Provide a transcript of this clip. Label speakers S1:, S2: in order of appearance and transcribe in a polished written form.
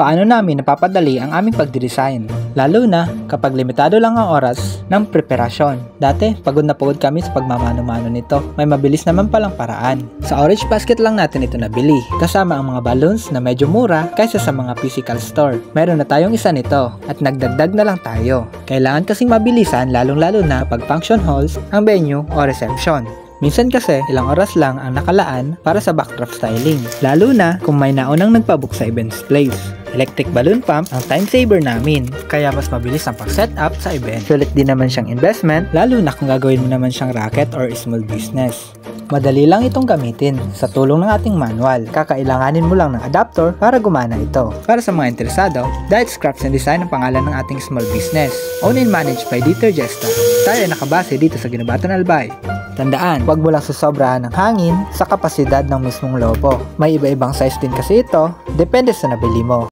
S1: paano namin napapadali ang aming pagdidesign. Lalo na kapag limitado lang ang oras ng preparasyon. Dati, pagod na pagod kami sa pagmamano-mano nito. May mabilis naman palang paraan. Sa Orange Basket lang natin ito nabili. Kasama ang mga balloons na medyo mura kaysa sa mga physical store. Meron na tayong isa nito at nagdagdag na lang tayo. Kailangan kasing mabilisan lalong-lalo na pag function halls, ang venue o reception. Minsan kasi, ilang oras lang ang nakalaan para sa backdrop styling. Lalo na kung may naunang nagpabook sa events place. Electric balloon pump ang time saver namin. Kaya mas mabilis ang pag-setup sa event. Sulit din naman siyang investment, lalo na kung gagawin mo naman siyang racket or small business. Madali lang itong gamitin sa tulong ng ating manual. Kakailanganin mo lang ng adapter para gumana ito. Para sa mga interesado, Diet Scraps and Design ang pangalan ng ating small business. Owned and managed by Dieter Gesta. Tayo ay nakabase dito sa Ginabatan Albay. Tandaan, huwag mo lang susobrahan ng hangin sa kapasidad ng mismong lobo. May iba-ibang size din kasi ito, depende sa nabili mo.